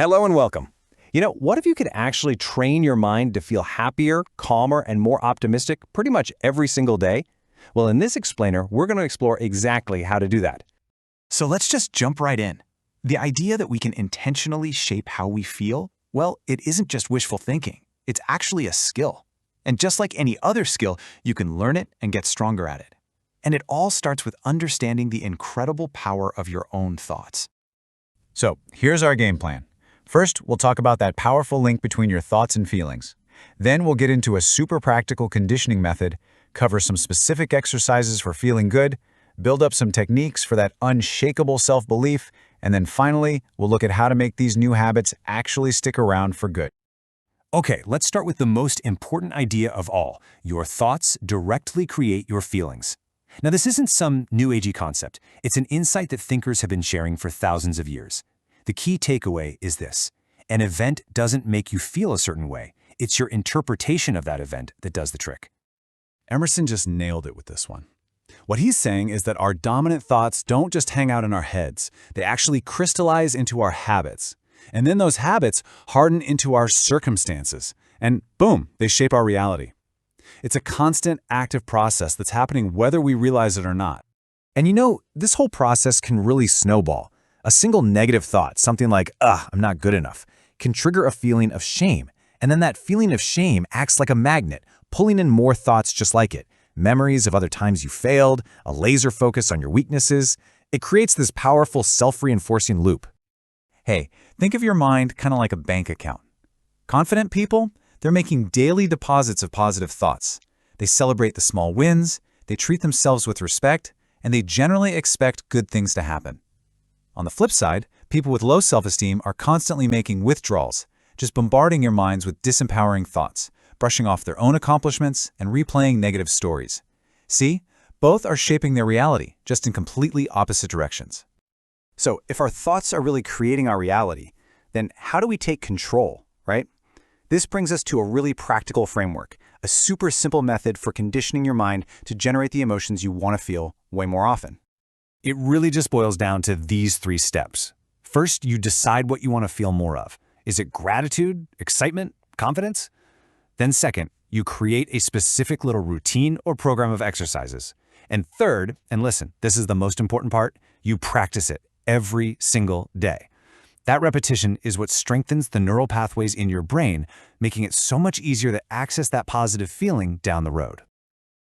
Hello and welcome. What if you could actually train your mind to feel happier, calmer, and more optimistic pretty much every single day? Well, in this explainer, we're going to explore exactly how to do that. So let's just jump right in. The idea that we can intentionally shape how we feel, well, it isn't just wishful thinking. It's actually a skill. And just like any other skill, you can learn it and get stronger at it. And it all starts with understanding the incredible power of your own thoughts. So here's our game plan. First, we'll talk about that powerful link between your thoughts and feelings. Then we'll get into a super practical conditioning method, cover some specific exercises for feeling good, build up some techniques for that unshakable self-belief, and then finally, we'll look at how to make these new habits actually stick around for good. Okay, let's start with the most important idea of all. Your thoughts directly create your feelings. Now, this isn't some new agey concept. It's an insight that thinkers have been sharing for thousands of years. The key takeaway is this: an event doesn't make you feel a certain way. It's your interpretation of that event that does the trick. Emerson just nailed it with this one. What he's saying is that our dominant thoughts don't just hang out in our heads. They actually crystallize into our habits. And then those habits harden into our circumstances. And boom, they shape our reality. It's a constant, active process that's happening whether we realize it or not. And this whole process can really snowball. A single negative thought, something like, I'm not good enough, can trigger a feeling of shame. And then that feeling of shame acts like a magnet, pulling in more thoughts just like it. Memories of other times you failed, a laser focus on your weaknesses. It creates this powerful self-reinforcing loop. Hey, think of your mind kind of like a bank account. Confident people, they're making daily deposits of positive thoughts. They celebrate the small wins, they treat themselves with respect, and they generally expect good things to happen. On the flip side, people with low self-esteem are constantly making withdrawals, just bombarding your minds with disempowering thoughts, brushing off their own accomplishments, and replaying negative stories. See, both are shaping their reality, just in completely opposite directions. So if our thoughts are really creating our reality, then how do we take control, right? This brings us to a really practical framework, a super simple method for conditioning your mind to generate the emotions you want to feel way more often. It really just boils down to these 3 steps. First, you decide what you want to feel more of. Is it gratitude, excitement, confidence? Then second, you create a specific little routine or program of exercises. And third, and listen, this is the most important part, you practice it every single day. That repetition is what strengthens the neural pathways in your brain, making it so much easier to access that positive feeling down the road.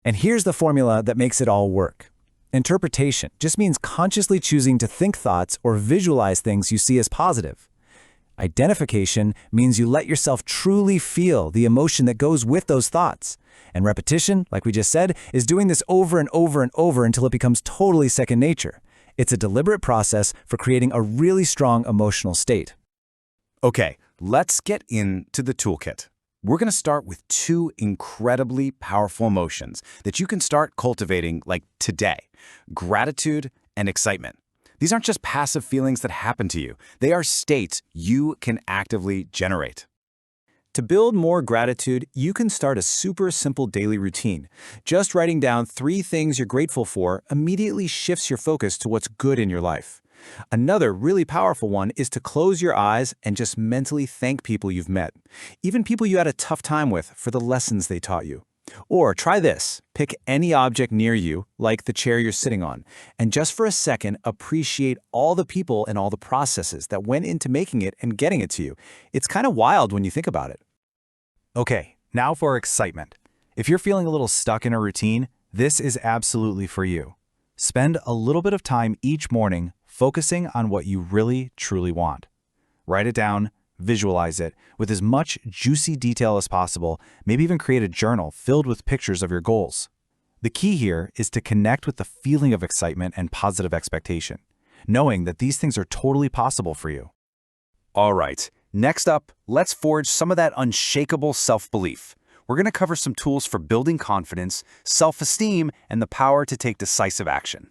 And here's the formula that makes it all work. Interpretation just means consciously choosing to think thoughts or visualize things you see as positive. Identification means you let yourself truly feel the emotion that goes with those thoughts. And repetition, like we just said, is doing this over and over and over until it becomes totally second nature. It's a deliberate process for creating a really strong emotional state. Okay, let's get into the toolkit. We're going to start with 2 incredibly powerful emotions that you can start cultivating like today: gratitude and excitement. These aren't just passive feelings that happen to you. They are states you can actively generate. To build more gratitude, you can start a super simple daily routine. Just writing down 3 things you're grateful for immediately shifts your focus to what's good in your life. Another really powerful one is to close your eyes and just mentally thank people you've met, even people you had a tough time with, for the lessons they taught you. Or try this: pick any object near you, like the chair you're sitting on, and just for a second appreciate all the people and all the processes that went into making it and getting it to you. It's kind of wild when you think about it. Okay, now for excitement. If you're feeling a little stuck in a routine, this is absolutely for you. Spend a little bit of time each morning focusing on what you really, truly want. Write it down, visualize it with as much juicy detail as possible, maybe even create a journal filled with pictures of your goals. The key here is to connect with the feeling of excitement and positive expectation, knowing that these things are totally possible for you. All right, next up, let's forge some of that unshakable self-belief. We're going to cover some tools for building confidence, self-esteem, and the power to take decisive action.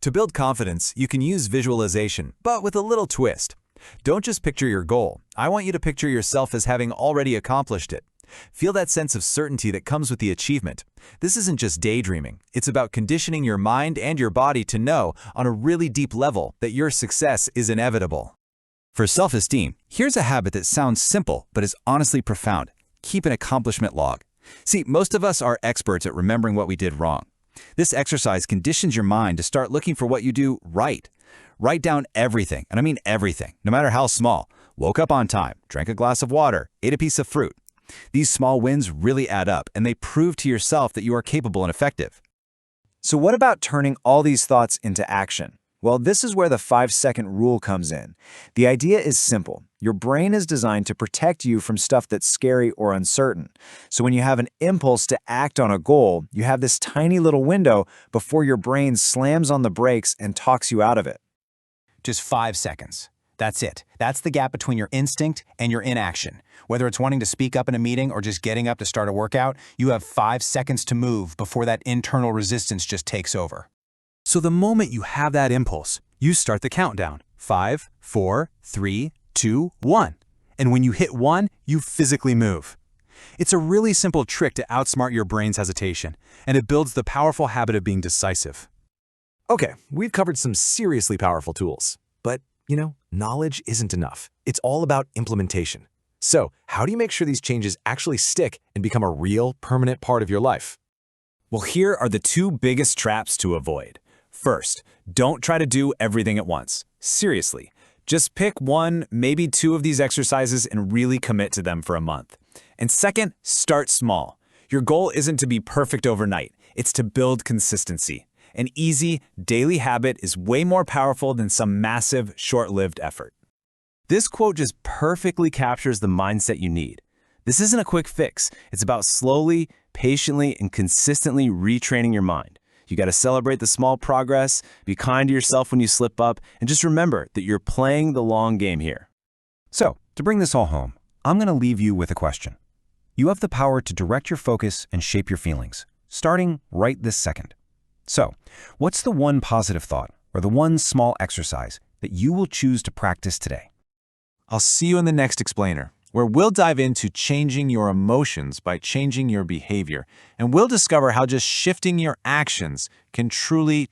To build confidence, you can use visualization, but with a little twist. Don't just picture your goal. I want you to picture yourself as having already accomplished it. Feel that sense of certainty that comes with the achievement. This isn't just daydreaming. It's about conditioning your mind and your body to know, on a really deep level, that your success is inevitable. For self-esteem, here's a habit that sounds simple but is honestly profound. Keep an accomplishment log. See, most of us are experts at remembering what we did wrong. This exercise conditions your mind to start looking for what you do right. Write down everything, and I mean everything, no matter how small. Woke up on time, drank a glass of water, ate a piece of fruit. These small wins really add up, and they prove to yourself that you are capable and effective. So what about turning all these thoughts into action? Well, this is where the 5-second rule comes in. The idea is simple. Your brain is designed to protect you from stuff that's scary or uncertain. So when you have an impulse to act on a goal, you have this tiny little window before your brain slams on the brakes and talks you out of it. Just 5 seconds. That's it. That's the gap between your instinct and your inaction. Whether it's wanting to speak up in a meeting or just getting up to start a workout, you have 5 seconds to move before that internal resistance just takes over. So the moment you have that impulse, you start the countdown. 5, 4, 3, 2, 1. And when you hit 1, you physically move. It's a really simple trick to outsmart your brain's hesitation, and it builds the powerful habit of being decisive. Okay, we've covered some seriously powerful tools. But, knowledge isn't enough. It's all about implementation. So, how do you make sure these changes actually stick and become a real, permanent part of your life? Well, here are the 2 biggest traps to avoid. First, don't try to do everything at once. Seriously, just pick 1, maybe 2 of these exercises and really commit to them for a month. And second, start small. Your goal isn't to be perfect overnight. It's to build consistency. An easy, daily habit is way more powerful than some massive, short-lived effort. This quote just perfectly captures the mindset you need. This isn't a quick fix. It's about slowly, patiently, and consistently retraining your mind. You got to celebrate the small progress, be kind to yourself when you slip up, and just remember that you're playing the long game here. So, to bring this all home, I'm going to leave you with a question. You have the power to direct your focus and shape your feelings, starting right this second. So, what's the one positive thought or the one small exercise that you will choose to practice today? I'll see you in the next explainer, where we'll dive into changing your emotions by changing your behavior, and we'll discover how just shifting your actions can truly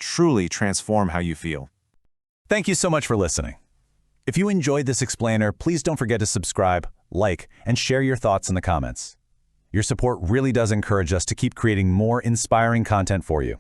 transform how you feel. Thank you so much for listening. If you enjoyed this explainer, please don't forget to subscribe, like, and share your thoughts in the comments. Your support really does encourage us to keep creating more inspiring content for you.